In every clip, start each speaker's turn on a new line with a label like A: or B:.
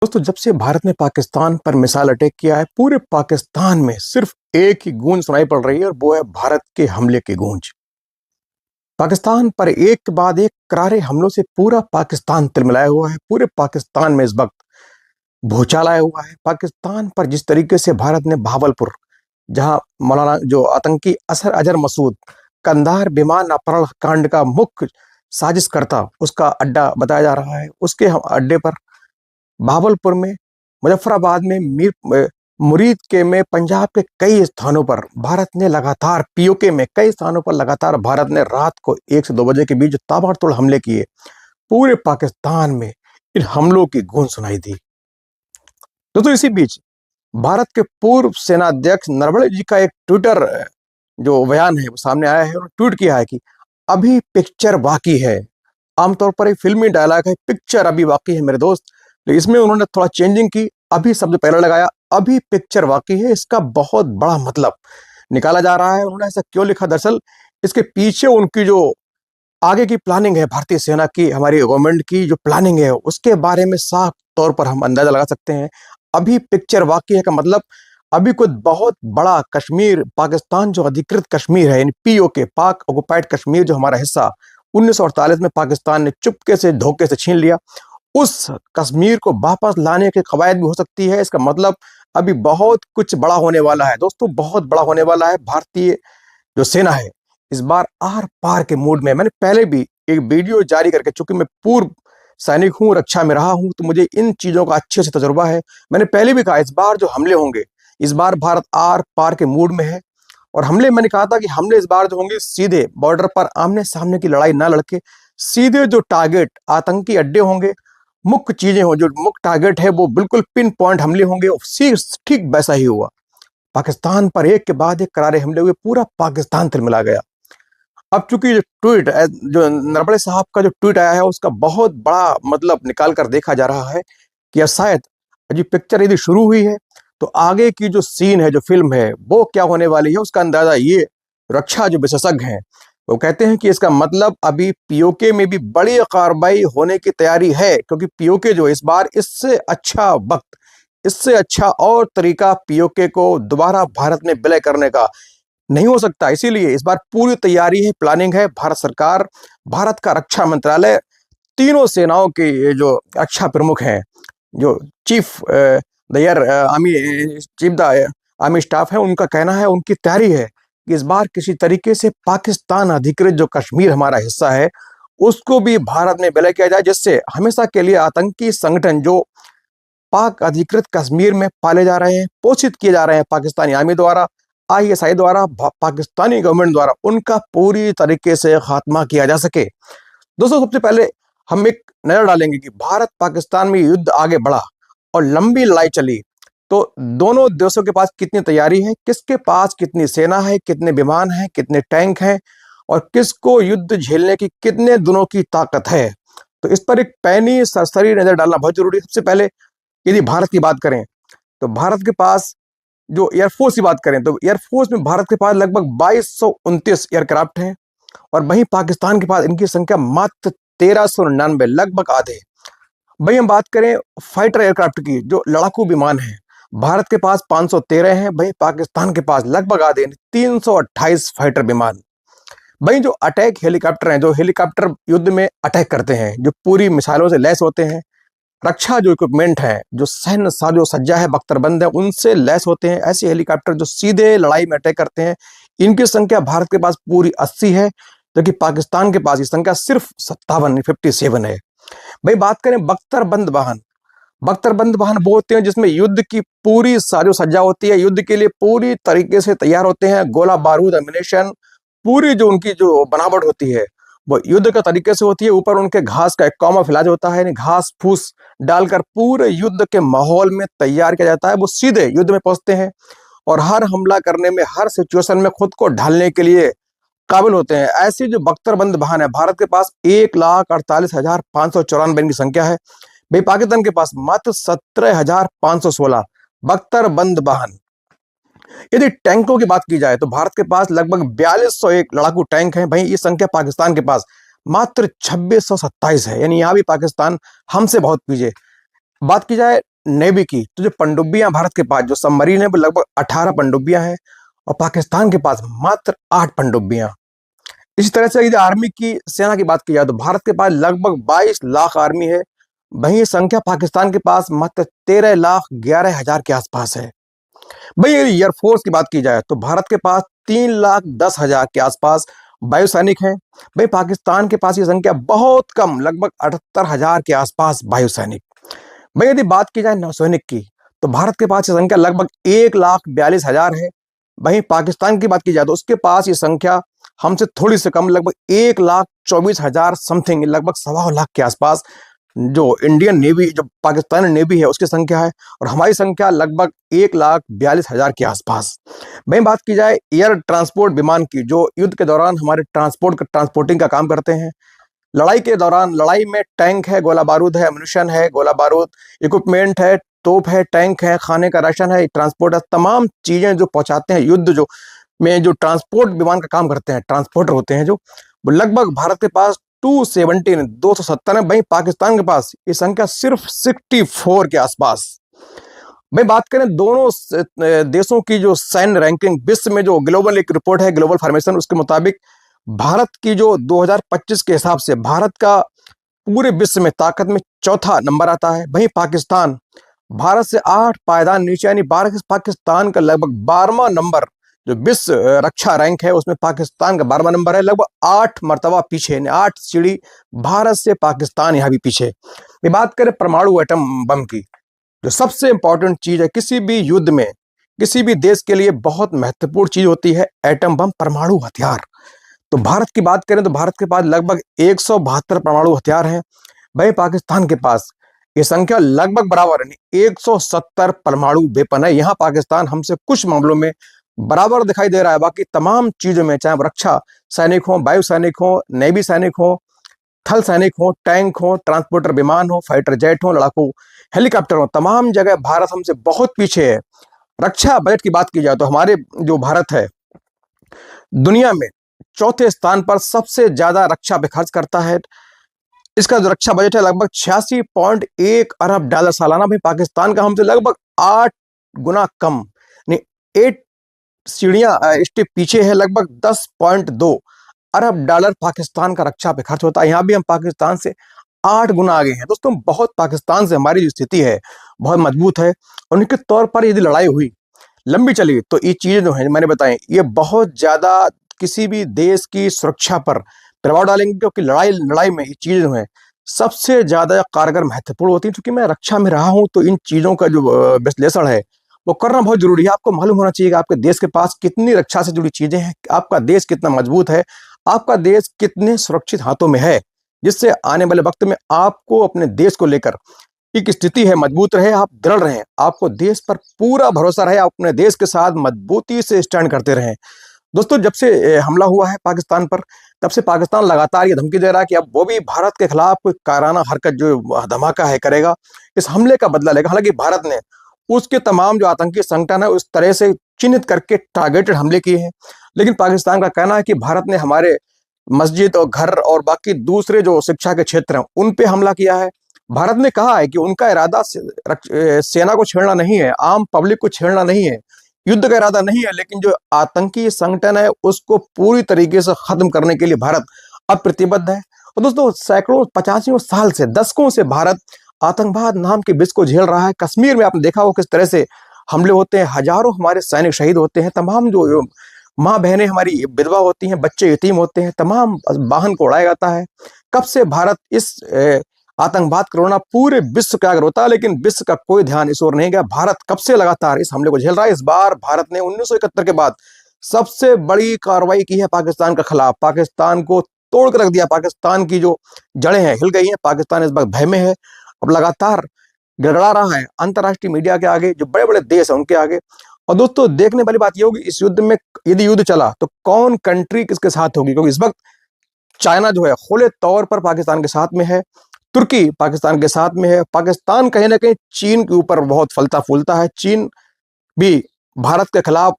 A: दोस्तों, जब से भारत ने पाकिस्तान पर मिसाइल अटैक किया है, पूरे पाकिस्तान में सिर्फ एक ही गूंज सुनाई पड़ रही है और वो है भारत के हमले की गूंज। पाकिस्तान पर एक के बाद एक करारे हमलों से पूरा पाकिस्तान तिलमिलाया हुआ है। पूरे पाकिस्तान में इस वक्त भूचाल आया हुआ है। पाकिस्तान पर जिस तरीके से भारत ने भावलपुर, जहां मौलाना जो आतंकी असर अजहर मसूद कंधार विमान अपहरण कांड का मुख्य साजिशकर्ता, उसका अड्डा बताया जा रहा है, उसके अड्डे पर भावलपुर में, मुजफ्फराबाद में, मुरीद के में, पंजाब के कई स्थानों पर भारत ने लगातार, पीओके में कई स्थानों पर लगातार भारत ने रात को 1 से 2 बजे के बीच ताबड़तोड़ हमले किए। पूरे पाकिस्तान में इन हमलों की गूंज सुनाई दी। दोस्तों, इसी बीच भारत के पूर्व सेनाध्यक्ष नरवणे जी का एक ट्विटर जो बयान है वो सामने आया है। उन्होंने ट्वीट किया है कि अभी पिक्चर बाकी है। आमतौर पर एक फिल्मी डायलॉग है, पिक्चर अभी बाकी है मेरे दोस्त, तो इसमें उन्होंने थोड़ा चेंजिंग की, अभी शब्द पहले लगाया, अभी पिक्चर बाकी है। इसका बहुत बड़ा मतलब निकाला जा रहा है। उन्होंने ऐसा क्यों लिखा? दरअसल इसके पीछे उनकी जो आगे की प्लानिंग है, भारतीय सेना की, हमारी गवर्नमेंट की जो प्लानिंग है, उसके बारे में साफ तौर पर हम अंदाजा लगा सकते हैं। अभी पिक्चर बाकी है का मतलब अभी कुछ बहुत बड़ा कश्मीर, पाकिस्तान जो अधिकृत कश्मीर है, यानी पीओके, पाक ऑक्युपाइड कश्मीर, जो हमारा हिस्सा 1948 में पाकिस्तान ने चुपके से, धोखे से छीन लिया, उस कश्मीर को वापस लाने की कवायद भी हो सकती है। इसका मतलब अभी बहुत कुछ बड़ा होने वाला है दोस्तों, बहुत बड़ा होने वाला है। भारतीय जो सेना है इस बार आर पार के मूड में। मैंने पहले भी एक वीडियो जारी करके, चूंकि मैं पूर्व सैनिक हूं, रक्षा में रहा हूं, तो मुझे इन चीजों का अच्छे से तजुर्बा है। मैंने पहले भी कहा, इस बार जो हमले होंगे, इस बार भारत आर पार के मूड में है। और हमले, मैंने कहा था कि हमले इस बार जो होंगे सीधे बॉर्डर पर आमने सामने की लड़ाई ना लड़के, सीधे जो टारगेट आतंकी अड्डे होंगे, मुख्य चीजें हो, जो मुख्य टारगेट है, वो बिल्कुल पिन पॉइंट हमले होंगे। ठीक वैसा ही हुआ। पाकिस्तान पर एक के बाद एक करारे हमले हुए, पूरा पाकिस्तान तिलमिला गया। अब चूंकि जो ट्वीट, जो नरवणे साहब का जो ट्वीट आया है, उसका बहुत बड़ा मतलब निकाल कर देखा जा रहा है कि शायद अभी पिक्चर यदि शुरू हुई है तो आगे की जो सीन है, जो फिल्म है, वो क्या होने वाली है, उसका अंदाजा ये रक्षा जो विशेषज्ञ हैं वो कहते हैं कि इसका मतलब अभी पीओके में भी बड़ी कार्रवाई होने की तैयारी है। क्योंकि पीओके जो इस बार, इससे अच्छा वक्त, इससे अच्छा और तरीका पीओके को दोबारा भारत में विलय करने का नहीं हो सकता। इसीलिए इस बार पूरी तैयारी है, प्लानिंग है। भारत सरकार, भारत का रक्षा मंत्रालय, तीनों सेनाओं के जो रक्षा प्रमुख हैं, जो चीफ द आर्मी स्टाफ है, उनका कहना है, उनकी तैयारी है कि इस बार किसी तरीके से पाकिस्तान अधिकृत जो कश्मीर हमारा हिस्सा है, उसको भी भारत में विलय किया जाए, जिससे हमेशा के लिए आतंकी संगठन जो पाक अधिकृत कश्मीर में पाले जा रहे हैं, पोषित किए जा रहे हैं पाकिस्तानी आर्मी द्वारा, आईएसआई द्वारा, पाकिस्तानी गवर्नमेंट द्वारा, उनका पूरी तरीके से खात्मा किया जा सके। दोस्तों, सबसे पहले हम एक नजर डालेंगे कि भारत पाकिस्तान में युद्ध आगे बढ़ा और लंबी लड़ाई चली, तो दोनों देशों के पास कितनी तैयारी है, किसके पास कितनी सेना है, कितने विमान हैं, कितने टैंक हैं, और किसको युद्ध झेलने की कितने दिनों की ताकत है। तो इस पर एक पैनी सरसरी नजर डालना बहुत जरूरी है। सबसे पहले यदि भारत की बात करें तो भारत के पास, जो एयरफोर्स की बात करें तो एयरफोर्स में भारत के पास लगभग 2229 एयरक्राफ्ट हैं, और वहीं पाकिस्तान के पास इनकी संख्या मात्र 1399, लगभग आधे। वहीं हम बात करें फाइटर एयरक्राफ्ट की, जो लड़ाकू विमान है, भारत के पास 513 हैं, वहीं पाकिस्तान के पास लगभग आधे 328 फाइटर विमान। वहीं जो अटैक हेलीकॉप्टर हैं, जो हेलीकॉप्टर युद्ध में अटैक करते हैं, जो पूरी मिसाइलों से लैस होते हैं, रक्षा जो इक्विपमेंट है, जो सैन्य साजो सज्जा है, बख्तरबंद है, उनसे लैस होते हैं, ऐसे हेलीकॉप्टर जो सीधे लड़ाई में अटैक करते हैं, इनकी संख्या भारत के पास पूरी 80 है, जबकि पाकिस्तान के पास ये संख्या सिर्फ 57 है। भाई, बात करें बख्तरबंद वाहन, बख्तरबंद वाहन वो होते हैं जिसमें युद्ध की पूरी साजो सज्जा होती है, युद्ध के लिए पूरी तरीके से तैयार होते हैं, गोला बारूद, एमिनेशन, पूरी जो उनकी जो बनावट होती है वो युद्ध का तरीके से होती है। ऊपर उनके घास का एक कॉमोफ्लेज होता है, यानी घास फूस डालकर पूरे युद्ध के माहौल में तैयार किया जाता है। वो सीधे युद्ध में पहुंचते हैं और हर हमला करने में, हर सिचुएशन में खुद को ढालने के लिए काबिल होते हैं। ऐसी जो बख्तरबंद वाहन है, भारत के पास 1,48,594 इनकी संख्या है। भाई, पाकिस्तान के पास मात्र 17,516 बख्तरबंद वाहन। यदि टैंकों की बात की जाए तो भारत के पास लगभग 4201 लड़ाकू टैंक हैं। वहीं ये संख्या पाकिस्तान के पास मात्र 2627 है, यानी यहाँ भी पाकिस्तान हमसे बहुत पीछे। बात की जाए नेवी की, तो जो पनडुब्बियां भारत के पास, जो सबमरीन है, वो लगभग 18 पनडुब्बियां हैं और पाकिस्तान के पास मात्र 8 पनडुब्बियां। इसी तरह से यदि आर्मी की, सेना की बात की जाए तो भारत के पास लगभग 22 लाख आर्मी है। वहीं ये संख्या पाकिस्तान के पास मात्र 13,11,000 के आसपास है। भाई यदि एयरफोर्स की बात की जाए तो भारत के पास 3,10,000 के आसपास वायु सैनिक हैं। भाई पाकिस्तान के पास ये संख्या बहुत कम, लगभग 78,000 के आसपास वायु सैनिक। भाई यदि बात की जाए नौसैनिक की तो भारत के पास ये संख्या लगभग 1,42,000 है। वहीं पाकिस्तान की बात की जाए तो उसके पास ये संख्या हमसे थोड़ी सी कम, लगभग 1,24,000 समथिंग, लगभग 1.25 लाख के आसपास जो इंडियन नेवी, जो पाकिस्तानी नेवी है, उसकी संख्या है। और हमारी संख्या लगभग 1,42,000 के आसपास। वहीं बात की जाए एयर ट्रांसपोर्ट विमान की, जो युद्ध के दौरान हमारे ट्रांसपोर्टिंग का काम करते हैं। लड़ाई के दौरान, लड़ाई में टैंक है, गोला बारूद है, एम्यूनिशन है, गोला बारूद, इक्विपमेंट है, तोप है, टैंक है, खाने का राशन है, ट्रांसपोर्ट है, तमाम चीजें जो पहुंचाते हैं युद्ध जो में, जो ट्रांसपोर्ट विमान का काम करते हैं, ट्रांसपोर्टर होते हैं जो, वो लगभग भारत के पास 270 है। वहीं पाकिस्तान के पास ये संख्या सिर्फ 64 के आसपास। भाई बात करें दोनों देशों की जो सैन्य रैंकिंग, विश्व में जो ग्लोबल एक रिपोर्ट है, ग्लोबल फॉर्मेशन, उसके मुताबिक भारत की जो 2025 के हिसाब से भारत का पूरे विश्व में ताकत में चौथा नंबर आता है। वहीं पाकिस्तान भारत से 8 पायदान नीचे, यानी पाकिस्तान का लगभग 12वां नंबर, जो विश्व रक्षा रैंक है उसमें पाकिस्तान का 12वां नंबर है, लगभग 8 मर्तबा पीछे, 8 सीढ़ी भारत से पाकिस्तान यहाँ भी पीछे। ये बात करें परमाणु एटम बम की, जो सबसे इंपॉर्टेंट चीज है किसी भी युद्ध में, किसी भी देश के लिए बहुत महत्वपूर्ण चीज होती है एटम बम, परमाणु हथियार। तो भारत की बात करें तो भारत के पास लगभग 172 परमाणु हथियार हैं। वहीं पाकिस्तान के पास ये संख्या लगभग बराबर, यानी 170 परमाणु वेपन है। यहाँ पाकिस्तान हमसे कुछ मामलों में बराबर दिखाई दे रहा है, बाकी तमाम चीजों में, चाहे रक्षा सैनिक हो, वायु सैनिक हो, नेवी सैनिक हो, थल सैनिक हो, टैंक हो, ट्रांसपोर्टर विमान हो, फाइटर जेट हो, लड़ाकू हेलीकॉप्टर हो, तमाम जगह भारत हमसे बहुत पीछे है। रक्षा बजट की बात की जाए तो हमारे जो भारत है दुनिया में चौथे स्थान पर सबसे ज्यादा रक्षा पे खर्च करता है। इसका जो रक्षा बजट है लगभग 86.1 अरब डॉलर सालाना। भी पाकिस्तान का हमसे लगभग 8 गुना कम, 8 सीढ़ियां स्टेप पीछे है। लगभग 10.2 अरब डॉलर पाकिस्तान का रक्षा पे खर्च होता है। यहाँ भी हम पाकिस्तान से 8 गुना आगे हैं। दोस्तों बहुत पाकिस्तान से हमारी जो स्थिति है बहुत मजबूत है। और उनके तौर पर यदि लड़ाई हुई, लंबी चली, तो ये चीजें जो है मैंने बताई, ये बहुत ज्यादा किसी भी देश की सुरक्षा पर प्रभाव डालेंगे, क्योंकि लड़ाई में ये चीजें जो है सबसे ज्यादा कारगर महत्वपूर्ण होती है। क्योंकि मैं रक्षा में रहा हूं तो इन चीजों का जो विश्लेषण है वो करना बहुत जरूरी है। आपको मालूम होना चाहिए कि आपके देश के पास कितनी रक्षा से जुड़ी चीजें हैं, आपका देश कितना मजबूत है, आपका देश कितने सुरक्षित हाथों में है, जिससे आने वाले वक्त में आपको अपने देश को लेकर एक स्थिति है मजबूत रहे, आप दृढ़ रहें, आपको देश पर पूरा भरोसा रहे, आप अपने देश के साथ मजबूती से स्टैंड करते रहें। दोस्तों जब से हमला हुआ है पाकिस्तान पर, तब से पाकिस्तान लगातार ये धमकी दे रहा है कि अब वो भी भारत के खिलाफ कोई कायराना हरकत, जो धमाका है, करेगा, इस हमले का बदला लेगा। हालांकि भारत ने उसके तमाम जो आतंकी संगठन है उस तरह से चिन्हित करके टारगेटेड हमले किए हैं। लेकिन पाकिस्तान का कहना है कि भारत ने हमारे मस्जिद और घर और बाकी दूसरे जो शिक्षा के क्षेत्र हैं उन पे हमला किया है। भारत ने कहा है कि उनका इरादा सेना को छेड़ना नहीं है, आम पब्लिक को छेड़ना नहीं है, युद्ध का इरादा नहीं है, लेकिन जो आतंकी संगठन है उसको पूरी तरीके से खत्म करने के लिए भारत अब प्रतिबद्ध है। और दोस्तों सैकड़ों 85 साल से, दशकों से भारत आतंकवाद नाम के विष को झेल रहा है। कश्मीर में आपने देखा हो किस तरह से हमले होते हैं, हजारों हमारे सैनिक शहीद होते हैं, तमाम जो माँ बहनें हमारी विधवा होती हैं, बच्चे यतीम होते हैं, तमाम वाहन को उड़ाया जाता है। कब से भारत इस आतंकवाद कोरोना पूरे विश्व का अगर होता है, लेकिन विश्व का कोई ध्यान इस ओर नहीं गया। भारत कब से लगातार इस हमले को झेल रहा है। इस बार भारत ने 1971 के बाद सबसे बड़ी कार्रवाई की है पाकिस्तान के खिलाफ, पाकिस्तान को तोड़ कर रख दिया। पाकिस्तान की जो जड़ें हैं हिल गई हैं, पाकिस्तान इस वक्त भय में है, अब लगातार गिड़गड़ा रहा है अंतर्राष्ट्रीय मीडिया के आगे, जो बड़े बड़े देश हैं उनके आगे। और दोस्तों देखने वाली बात यह होगी इस युद्ध में, यदि युद्ध चला तो कौन कंट्री किसके साथ होगी, क्योंकि इस वक्त चाइना जो है खुले तौर पर पाकिस्तान के साथ में है, तुर्की पाकिस्तान के साथ में है, पाकिस्तान कहीं ना कहीं चीन के ऊपर बहुत फलता फूलता है, चीन भी भारत के खिलाफ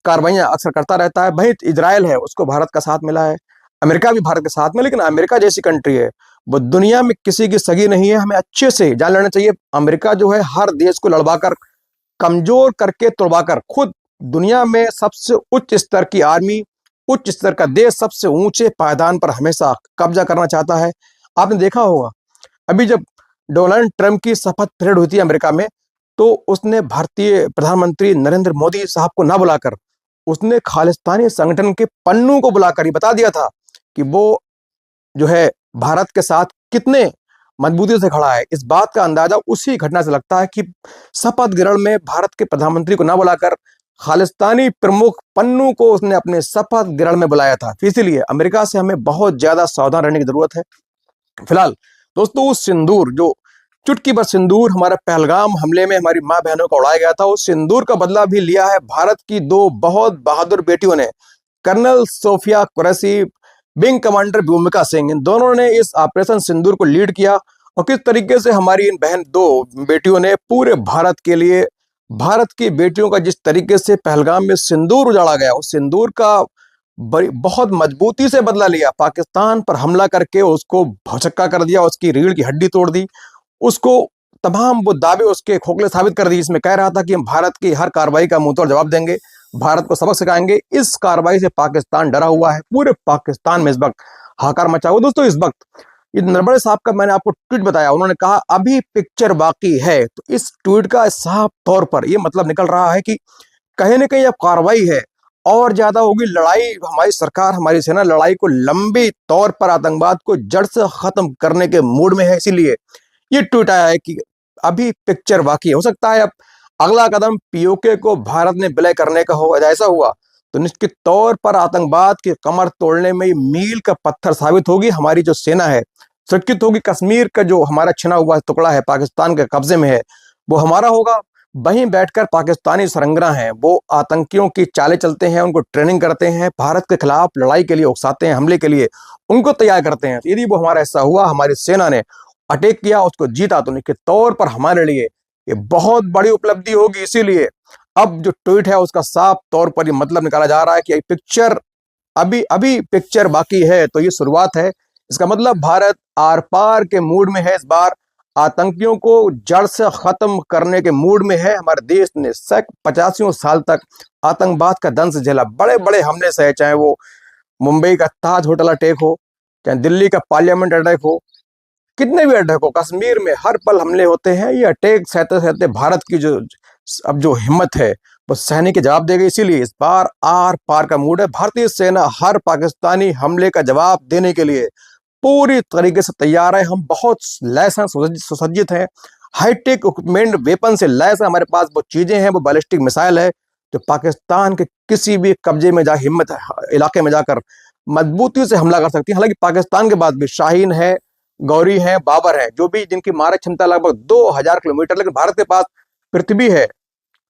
A: कार्रवाइयां अक्सर करता रहता है। वहीं इजराइल है, उसको भारत का साथ मिला है, अमेरिका भी भारत के साथ में, लेकिन अमेरिका जैसी कंट्री है वो दुनिया में किसी की सगी नहीं है। हमें अच्छे से जान लेना चाहिए, अमेरिका जो है हर देश को लड़वाकर, कमजोर करके तोड़वाकर, खुद दुनिया में सबसे उच्च स्तर की आर्मी, उच्च स्तर का देश, सबसे ऊंचे पायदान पर हमेशा कब्जा करना चाहता है। आपने देखा होगा अभी जब डोनाल्ड ट्रंप की शपथ परेड हुई थी अमेरिका में, तो उसने भारतीय प्रधानमंत्री नरेंद्र मोदी साहब को ना बुलाकर उसने खालिस्तानी संगठन के पन्नू को बुलाकर ये बता दिया था कि वो जो है भारत के साथ कितने मजबूती से खड़ा है। इस बात का अंदाजा उसी घटना से लगता है कि शपथ ग्रहण में भारत के प्रधानमंत्री को ना बुलाकर खालिस्तानी प्रमुख पन्नू को उसने अपने शपथ ग्रहण में बुलाया था। इसीलिए अमेरिका से हमें बहुत ज्यादा सावधान रहने की जरूरत है। फिलहाल दोस्तों, उस सिंदूर जो चुटकी भर सिंदूर हमारा पहलगाम हमले में हमारी माँ बहनों को उड़ाया गया था, उस सिंदूर का बदला भी लिया है भारत की दो बहुत बहादुर बेटियों ने। Colonel Sofia Qureshi, wing commander Bhumika Singh, इन दोनों ने इस ऑपरेशन सिंदूर को लीड किया। और किस तरीके से हमारी इन बहन दो बेटियों ने पूरे भारत के लिए, भारत की बेटियों का जिस तरीके से पहलगाम में सिंदूर उजाड़ा गया, उस सिंदूर का बहुत मजबूती से बदला लिया। पाकिस्तान पर हमला करके उसको भौचक्का कर दिया, उसकी रीढ़ की हड्डी तोड़ दी, उसको तमाम वो दावे उसके खोखले साबित कर दिए। इसमें कह रहा था कि हम भारत की हर कार्रवाई का मुंह तोड़ जवाब देंगे, भारत को सबक सिखाएंगे। इस कार्रवाई से पाकिस्तान डरा हुआ है, पूरे पाकिस्तान में इस वक्त हाहाकार मचा हुआ। दोस्तों, इस वक्त ये नरवणे साहब का मैंने आपको ट्वीट बताया, उन्होंने कहा अभी पिक्चर बाकी है। तो इस ट्वीट का साफ तौर पर यह मतलब निकल रहा है कि कहीं ना कहीं अब कार्रवाई है और ज्यादा होगी लड़ाई। हमारी सरकार, हमारी सेना लड़ाई को लंबी तौर पर आतंकवाद को जड़ से खत्म करने के मूड में है। इसीलिए ये ट्वीट आया है कि अभी पिक्चर बाकी हो सकता है। अब अगला कदम पीओके को भारत ने विलय करने का हो, ऐसा हुआ तो निश्चित तौर पर आतंकवाद की कमर तोड़ने में मील का पत्थर साबित होगी। हमारी जो सेना है सुरक्षित होगी। कश्मीर का जो हमारा छिना हुआ टुकड़ा है, पाकिस्तान के कब्जे में है, वो हमारा होगा। वहीं बैठकर पाकिस्तानी सरंगना है, वो आतंकियों की चालें चलते हैं, उनको ट्रेनिंग करते हैं, भारत के खिलाफ लड़ाई के लिए उकसाते हैं, हमले के लिए उनको तैयार करते हैं। यदि वो हमारा ऐसा हुआ, हमारी सेना ने अटैक किया, उसको जीता, तो निश्चित तौर पर हमारे लिए ये बहुत बड़ी उपलब्धि होगी। इसीलिए अब जो ट्वीट है उसका साफ तौर पर ये मतलब निकाला जा रहा है कि पिक्चर अभी अभी पिक्चर बाकी है। तो ये शुरुआत है, इसका मतलब भारत आर पार के मूड में है। इस बार आतंकियों को जड़ से खत्म करने के मूड में है। हमारे देश ने 85 साल तक आतंकवाद का दंश झेला, बड़े बड़े हमले सहे, चाहे वो मुंबई का ताज होटल अटैक हो, चाहे दिल्ली का पार्लियामेंट अटैक हो, कितने भी अटैक हो, कश्मीर में हर पल हमले होते हैं। ये अटैक सहते सहते भारत की जो अब जो हिम्मत है वो सहने के जवाब देगी। इसीलिए इस बार आर पार का मूड है। भारतीय सेना हर पाकिस्तानी हमले का जवाब देने के लिए पूरी तरीके से तैयार है। हम बहुत लैस हैं, सुसज्जित हैं, हाईटेक इक्विपमेंट वेपन से लैस है। हमारे पास वो चीजें हैं, वो बैलिस्टिक मिसाइल है जो पाकिस्तान के किसी भी कब्जे में जा हिम्मत इलाके में जाकर मजबूती से हमला कर सकती है। हालांकि पाकिस्तान के बाद भी शाहीन है, गौरी है, बाबर है, जो भी जिनकी मारक क्षमता लगभग 2000 किलोमीटर, लेकिन भारत के पास पृथ्वी है,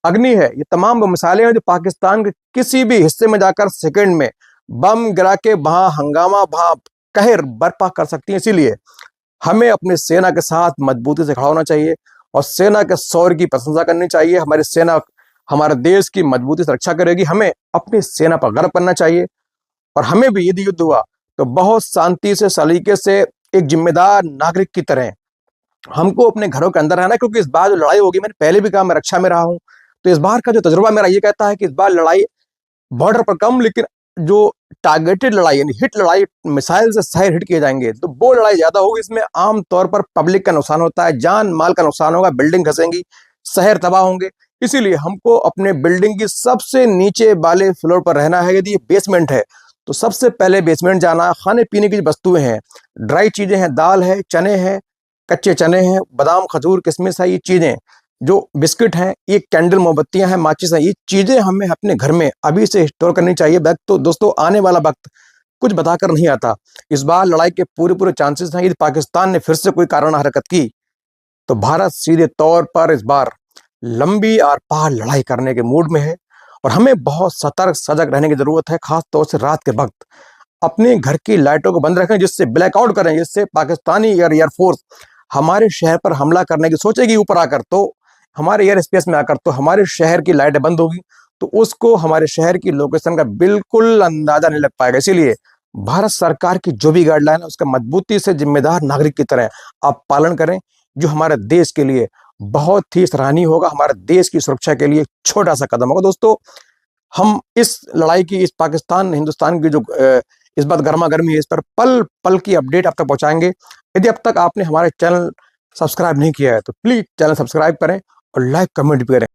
A: अग्नि है, ये तमाम वो मिसाइलें हैं जो पाकिस्तान के किसी भी हिस्से में जाकर सेकंड में बम गिरा के वहां हंगामा, वहां कहर बर्पा कर सकती हैं। इसीलिए हमें अपनी सेना के साथ मजबूती से खड़ा होना चाहिए और सेना के शौर्य की प्रशंसा करनी चाहिए। हमारी सेना हमारे देश की मजबूती से रक्षा करेगी। हमें अपनी सेना पर गर्व करना चाहिए और हमें भी यदि युद्ध हुआ तो बहुत शांति से, सलीके से, एक जिम्मेदार नागरिक की तरह हमको अपने घरों के अंदर रहना। क्योंकि इस बार जो लड़ाई होगी, मैंने पहले भी कहा मैं रक्षा में रहा हूं, तो इस बार का जो तजुर्बा मेरा ये कहता है कि इस बार लड़ाई बॉर्डर पर कम, लेकिन जो टारगेटेड लड़ाई यानी हिट लड़ाई, मिसाइल से शहर हिट किए जाएंगे, तो वो लड़ाई ज्यादा होगी। इसमें आमतौर पर पब्लिक का नुकसान होता है, जान माल का नुकसान होगा, बिल्डिंग धसेंगी, शहर तबाह होंगे। इसीलिए हमको अपने बिल्डिंग की सबसे नीचे वाले फ्लोर पर रहना है। यदि बेसमेंट है तो सबसे पहले बेसमेंट जाना। खाने पीने की वस्तुएं हैं, ड्राई चीजें हैं, दाल है, चने हैं, कच्चे चने हैं, बादाम, खजूर, किशमिश है, ये चीजें, जो बिस्किट हैं, ये कैंडल, मोमबत्तियां हैं, माचिस हैं, ये चीजें हमें अपने घर में अभी से स्टोर करनी चाहिए। वक्त तो दोस्तों आने वाला वक्त कुछ बताकर नहीं आता। इस बार लड़ाई के पूरे चांसेस हैं। यदि पाकिस्तान ने फिर से कोई कारण हरकत की तो भारत सीधे तौर पर इस बार लंबी आर पार लड़ाई करने के मूड में है और हमें बहुत सतर्क सजग रहने की जरूरत है। खास तौर से रात के वक्त अपने घर की लाइटों को बंद रखें, जिससे ब्लैकआउट करें, जिससे पाकिस्तानी एयरफोर्स हमारे शहर पर हमला करने की सोचेगी ऊपर आकर, तो हमारे एयर स्पेस में आकर, तो हमारे शहर की लाइटें बंद होगी, तो उसको हमारे शहर की लोकेशन का बिल्कुल अंदाजा नहीं लग पाएगा। इसीलिए भारत सरकार की जो भी गाइडलाइन है उसका मजबूती से जिम्मेदार नागरिक की तरह आप पालन करें, जो हमारे देश के लिए बहुत ही सराहनीय होगा, हमारे देश की सुरक्षा के लिए छोटा सा कदम होगा। दोस्तों, हम इस लड़ाई की, इस पाकिस्तान हिंदुस्तान की जो इस बात गर्मा गर्मी है, इस पर पल पल की अपडेट आप तक पहुंचाएंगे। यदि अब तक आपने हमारे चैनल सब्सक्राइब नहीं किया है तो प्लीज चैनल सब्सक्राइब करें और लाइक कमेंट भी करें।